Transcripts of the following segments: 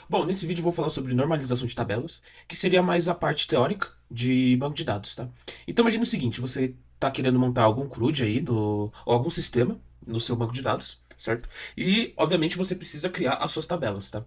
Bom, nesse vídeo eu vou falar sobre normalização de tabelas, que seria mais a parte teórica de banco de dados, tá? Então imagina o seguinte, você está querendo montar algum CRUD aí, ou algum sistema no seu banco de dados, certo? E, obviamente, você precisa criar as suas tabelas, tá?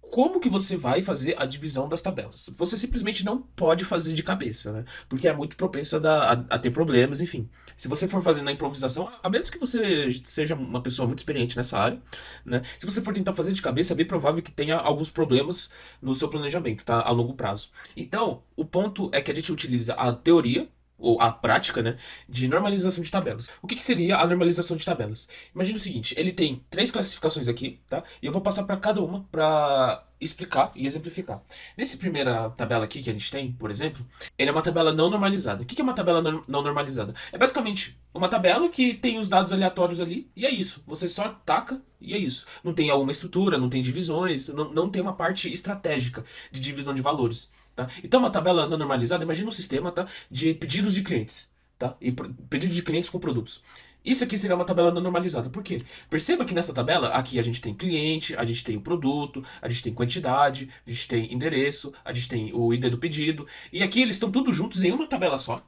Como que você vai fazer a divisão das tabelas? Você simplesmente não pode fazer de cabeça, né? Porque é muito propenso a ter problemas, enfim. Se você for fazer na improvisação, a menos que você seja uma pessoa muito experiente nessa área, né? Se você for tentar fazer de cabeça, é bem provável que tenha alguns problemas no seu planejamento, tá? A longo prazo. Então, o ponto é que a gente utiliza a teoria ou a prática, né, de normalização de tabelas. O que que seria a normalização de tabelas? Imagina o seguinte, ele tem três classificações aqui, tá? E eu vou passar para cada uma para explicar e exemplificar. Nessa primeira tabela aqui que a gente tem, por exemplo, ele é uma tabela não normalizada. O que que é uma tabela não normalizada? É basicamente uma tabela que tem os dados aleatórios ali e é isso. Você só taca e é isso. Não tem alguma estrutura, não tem divisões, não tem uma parte estratégica de divisão de valores. Tá? Então, uma tabela não normalizada, imagina um sistema, tá, de pedidos de clientes, tá? E pedidos de clientes com produtos. Isso aqui seria uma tabela não normalizada. Por quê? Perceba que nessa tabela, aqui a gente tem cliente, a gente tem o produto, a gente tem quantidade, a gente tem endereço, a gente tem o ID do pedido. E aqui eles estão todos juntos em uma tabela só.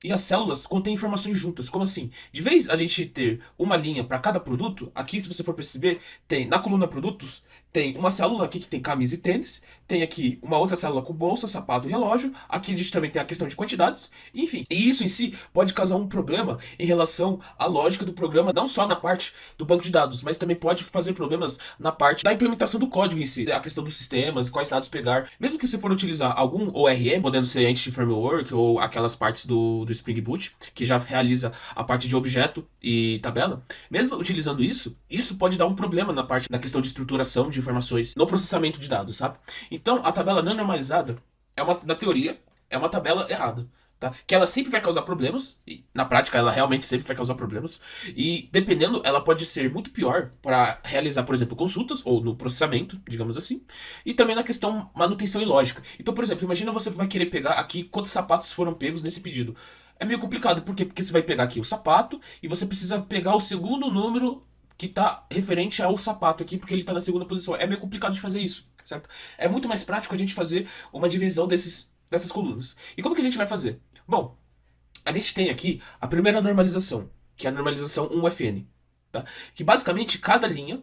E as células contêm informações juntas. Como assim? De vez a gente ter uma linha para cada produto, aqui, se você for perceber, tem na coluna produtos, tem uma célula aqui que tem camisa e tênis, tem aqui uma outra célula com bolsa, sapato e relógio. Aqui a gente também tem a questão de quantidades. Enfim, e isso em si pode causar um problema em relação à lógica do programa, não só na parte do banco de dados, mas também pode fazer problemas na parte da implementação do código em si, a questão dos sistemas, quais dados pegar. Mesmo que você for utilizar algum ORM, podendo ser Entity Framework ou aquelas partes do Spring Boot, que já realiza a parte de objeto e tabela, mesmo utilizando isso, isso pode dar um problema na parte da questão de estruturação de informações no processamento de dados, sabe? Então, a tabela não normalizada é uma, na teoria, é uma tabela errada. Tá? Que ela sempre vai causar problemas, e na prática ela realmente sempre vai causar problemas, e dependendo, ela pode ser muito pior para realizar, por exemplo, consultas, ou no processamento, digamos assim, e também na questão manutenção e lógica. Então, por exemplo, imagina você vai querer pegar aqui quantos sapatos foram pegos nesse pedido. É meio complicado, por quê? Porque você vai pegar aqui o sapato, e você precisa pegar o segundo número que está referente ao sapato aqui, porque ele está na segunda posição. É meio complicado de fazer isso, certo? É muito mais prático a gente fazer uma divisão dessas colunas. E como que a gente vai fazer? Bom, a gente tem aqui a primeira normalização, que é a normalização 1FN, tá? Que basicamente cada linha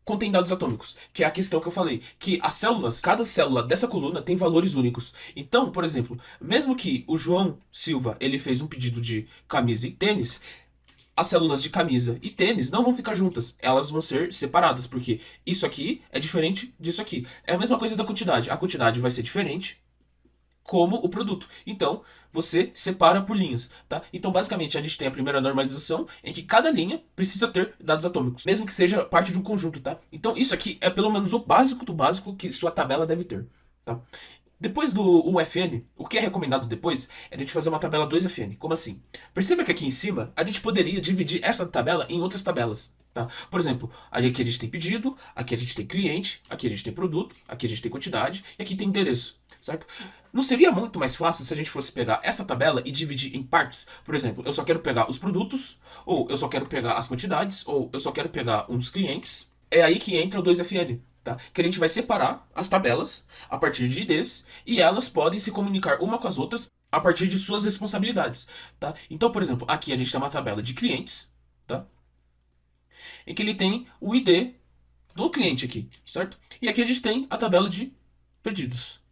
contém dados atômicos, que é a questão que eu falei, que as células, cada célula dessa coluna tem valores únicos. Então, por exemplo, mesmo que o João Silva ele fez um pedido de camisa e tênis, as células de camisa e tênis não vão ficar juntas, elas vão ser separadas, porque isso aqui é diferente disso aqui. É a mesma coisa da quantidade. A quantidade vai ser diferente como o produto. Então, você separa por linhas, tá? Então, basicamente, a gente tem a primeira normalização em que cada linha precisa ter dados atômicos, mesmo que seja parte de um conjunto, tá? Então, isso aqui é pelo menos o básico do básico que sua tabela deve ter, tá? Depois do 1FN, o que é recomendado depois é a gente fazer uma tabela 2FN. Como assim? Perceba que aqui em cima a gente poderia dividir essa tabela em outras tabelas. Tá? Por exemplo, aqui a gente tem pedido, aqui a gente tem cliente, aqui a gente tem produto, aqui a gente tem quantidade e aqui tem endereço. Certo? Não seria muito mais fácil se a gente fosse pegar essa tabela e dividir em partes? Por exemplo, eu só quero pegar os produtos, ou eu só quero pegar as quantidades, ou eu só quero pegar uns clientes. É aí que entra o 2FN. Tá? Que a gente vai separar as tabelas a partir de IDs e elas podem se comunicar uma com as outras a partir de suas responsabilidades. Tá? Então, por exemplo, aqui a gente tem uma tabela de clientes, tá? Em que ele tem o ID do cliente aqui, certo? E aqui a gente tem a tabela de pedidos.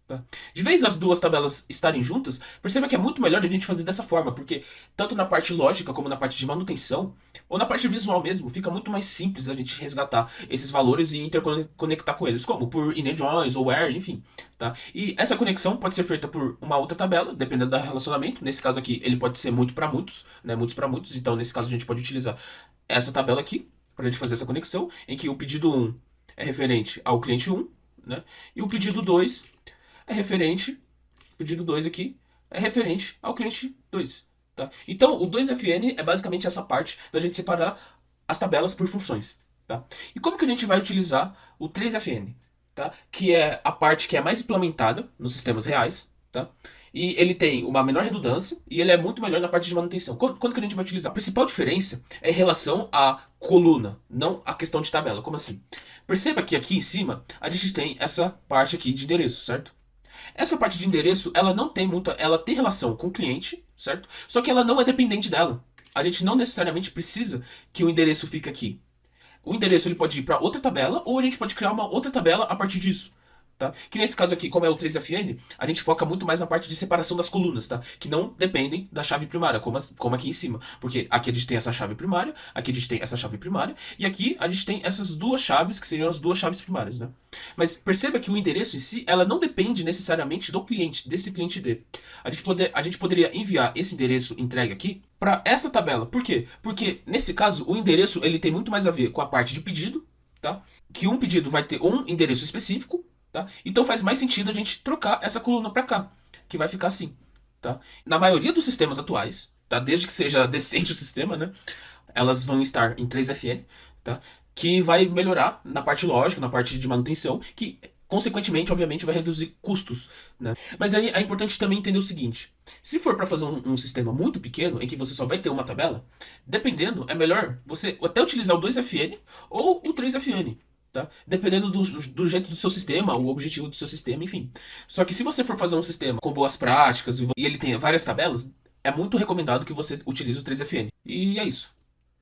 Tá? De vez as duas tabelas estarem juntas, perceba que é muito melhor a gente fazer dessa forma, porque tanto na parte lógica como na parte de manutenção, ou na parte visual mesmo, fica muito mais simples a gente resgatar esses valores e interconectar com eles, como por InEjoins ou Where, enfim. Tá? E essa conexão pode ser feita por uma outra tabela, dependendo do relacionamento. Nesse caso aqui, ele pode ser muito para muitos, né? Muitos para muitos, então nesse caso a gente pode utilizar essa tabela aqui para a gente fazer essa conexão, em que o pedido 1 é referente ao cliente 1, né? E o pedido 2 é referente, pedido 2 aqui, é referente ao cliente 2. Tá? Então, o 2FN é basicamente essa parte da gente separar as tabelas por funções. Tá? E como que a gente vai utilizar o 3FN? Tá? Que é a parte que é mais implementada nos sistemas reais. tá? E ele tem uma menor redundância e ele é muito melhor na parte de manutenção. Quando que a gente vai utilizar? A principal diferença é em relação à coluna, não à questão de tabela. Como assim? Perceba que aqui em cima a gente tem essa parte aqui de endereço, certo? Essa parte de endereço, ela não tem muita, ela tem relação com o cliente, certo? Só que ela não é dependente dela. A gente não necessariamente precisa que o endereço fique aqui. O endereço ele pode ir para outra tabela ou a gente pode criar uma outra tabela a partir disso. Tá? Que nesse caso aqui, como é o 3FN, a gente foca muito mais na parte de separação das colunas, tá? Que não dependem da chave primária, como aqui em cima. Porque aqui a gente tem essa chave primária, aqui a gente tem essa chave primária, e aqui a gente tem essas duas chaves, que seriam as duas chaves primárias, né? Mas perceba que o endereço em si, ela não depende necessariamente do cliente, desse cliente D. A gente poderia enviar esse endereço entregue aqui para essa tabela. Por quê? Porque nesse caso, o endereço ele tem muito mais a ver com a parte de pedido, tá? Que um pedido vai ter um endereço específico, tá? Então faz mais sentido a gente trocar essa coluna para cá, que vai ficar assim, tá? Na maioria dos sistemas atuais, tá? Desde que seja decente o sistema, né? Elas vão estar em 3FN, tá? Que vai melhorar na parte lógica, na parte de manutenção, que consequentemente, obviamente, vai reduzir custos, né? Mas aí é importante também entender o seguinte: se for para fazer um sistema muito pequeno, em que você só vai ter uma tabela, dependendo, é melhor você até utilizar o 2FN ou o 3FN, tá? Dependendo do jeito do seu sistema, o objetivo do seu sistema, enfim. Só que se você for fazer um sistema com boas práticas e ele tem várias tabelas, é muito recomendado que você utilize o 3FN. E é isso.